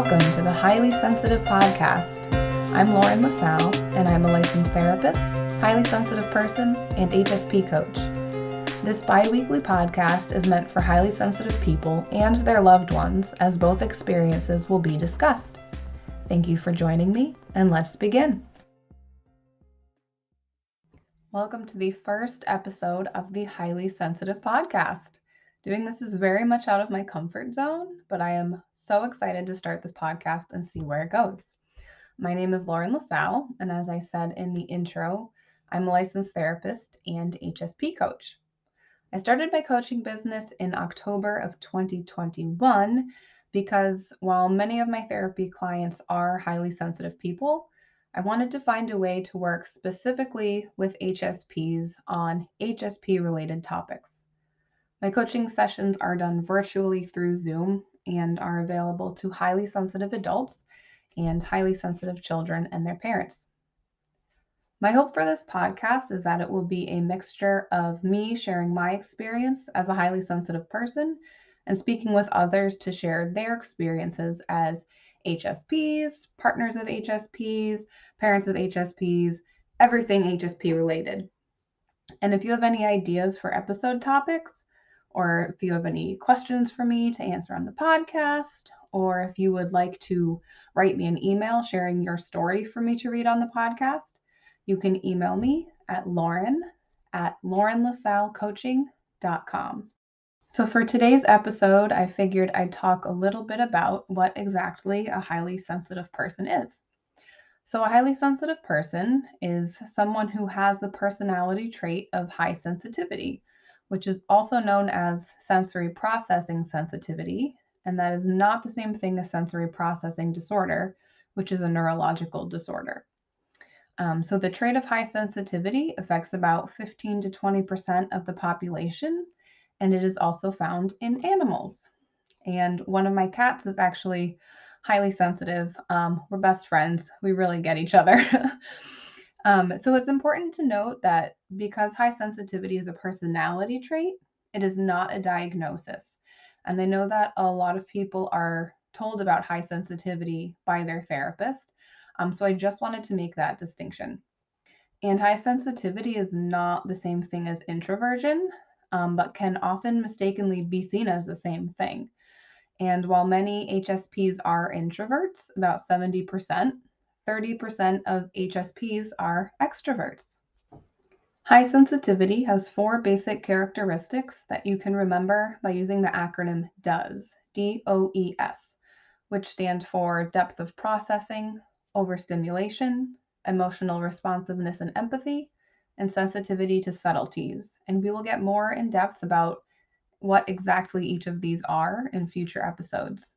Welcome to the Highly Sensitive Podcast. I'm Lauren LaSalle, and I'm a licensed therapist, highly sensitive person, and HSP coach. This bi-weekly podcast is meant for highly sensitive people and their loved ones, as both experiences will be discussed. Thank you for joining me, and let's begin. Welcome to the first episode of the Highly Sensitive Podcast. Doing this is very much out of my comfort zone, but I am so excited to start this podcast and see where it goes. My name is Lauren LaSalle, and as I said in the intro, I'm a licensed therapist and HSP coach. I started my coaching business in October of 2021 because while many of my therapy clients are highly sensitive people, I wanted to find a way to work specifically with HSPs on HSP-related topics. My coaching sessions are done virtually through Zoom and are available to highly sensitive adults and highly sensitive children and their parents. My hope for this podcast is that it will be a mixture of me sharing my experience as a highly sensitive person and speaking with others to share their experiences as HSPs, partners of HSPs, parents of HSPs, everything HSP related. And if you have any ideas for episode topics, or if you have any questions for me to answer on the podcast, or if you would like to write me an email sharing your story for me to read on the podcast, you can email me at lauren@laurenlasallecoaching.com. So for today's episode, I figured I'd talk a little bit about what exactly a highly sensitive person is. So a highly sensitive person is someone who has the personality trait of high sensitivity, which is also known as sensory processing sensitivity, and that is not the same thing as sensory processing disorder, which is a neurological disorder. So the trait of high sensitivity affects about 15 to 20% of the population, and it is also found in animals. And one of my cats is actually highly sensitive. We're best friends. We really get each other. So it's important to note that because high sensitivity is a personality trait, it is not a diagnosis. And I know that a lot of people are told about high sensitivity by their therapist. So I just wanted to make that distinction. And high sensitivity is not the same thing as introversion, but can often mistakenly be seen as the same thing. And while many HSPs are introverts, about 70%, 30% of HSPs are extroverts. High sensitivity has 4 basic characteristics that you can remember by using the acronym DOES, DOES, which stand for depth of processing, overstimulation, emotional responsiveness and empathy, and sensitivity to subtleties. And we will get more in depth about what exactly each of these are in future episodes.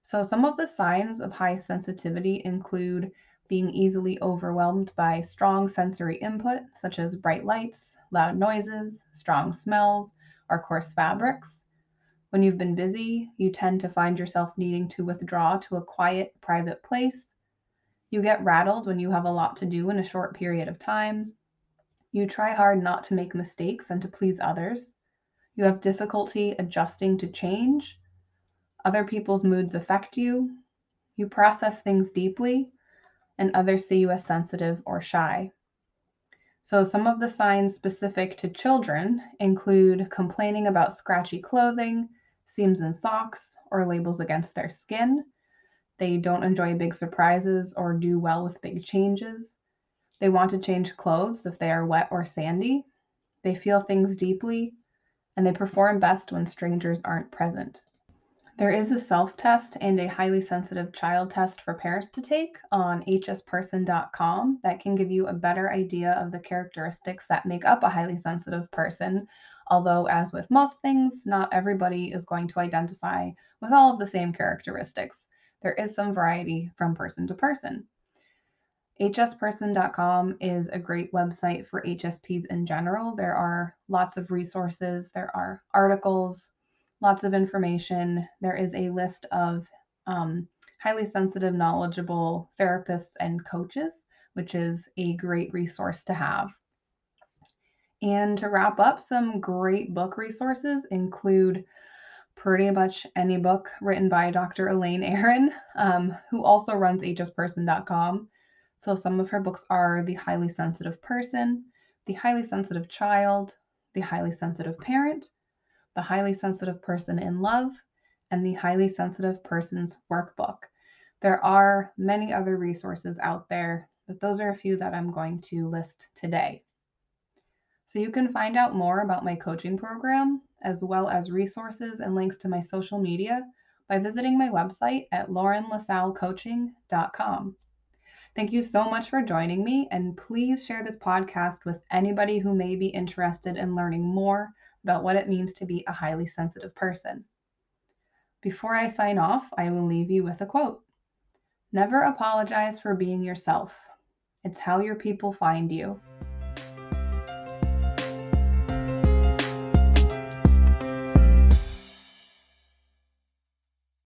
So some of the signs of high sensitivity include being easily overwhelmed by strong sensory input, such as bright lights, loud noises, strong smells, or coarse fabrics. When you've been busy, you tend to find yourself needing to withdraw to a quiet, private place. You get rattled when you have a lot to do in a short period of time. You try hard not to make mistakes and to please others. You have difficulty adjusting to change. Other people's moods affect you. You process things deeply, and others see you as sensitive or shy. So some of the signs specific to children include complaining about scratchy clothing, seams in socks, or labels against their skin. They don't enjoy big surprises or do well with big changes. They want to change clothes if they are wet or sandy. They feel things deeply, and they perform best when strangers aren't present. There is a self-test and a highly sensitive child test for parents to take on hsperson.com that can give you a better idea of the characteristics that make up a highly sensitive person. Although, as with most things, not everybody is going to identify with all of the same characteristics. There is some variety from person to person. hsperson.com is a great website for HSPs in general. There are lots of resources, there are articles, lots of information. There is a list of highly sensitive, knowledgeable therapists and coaches, which is a great resource to have. And to wrap up, some great book resources include pretty much any book written by Dr. Elaine Aron, who also runs hsperson.com. So some of her books are The Highly Sensitive Person, The Highly Sensitive Child, The Highly Sensitive Parent, The Highly Sensitive Person in Love, and The Highly Sensitive Person's Workbook. There are many other resources out there, but those are a few that I'm going to list today. So you can find out more about my coaching program, as well as resources and links to my social media by visiting my website at laurenlasallecoaching.com. Thank you so much for joining me, and please share this podcast with anybody who may be interested in learning more about what it means to be a highly sensitive person. Before I sign off, I will leave you with a quote. Never apologize for being yourself. It's how your people find you.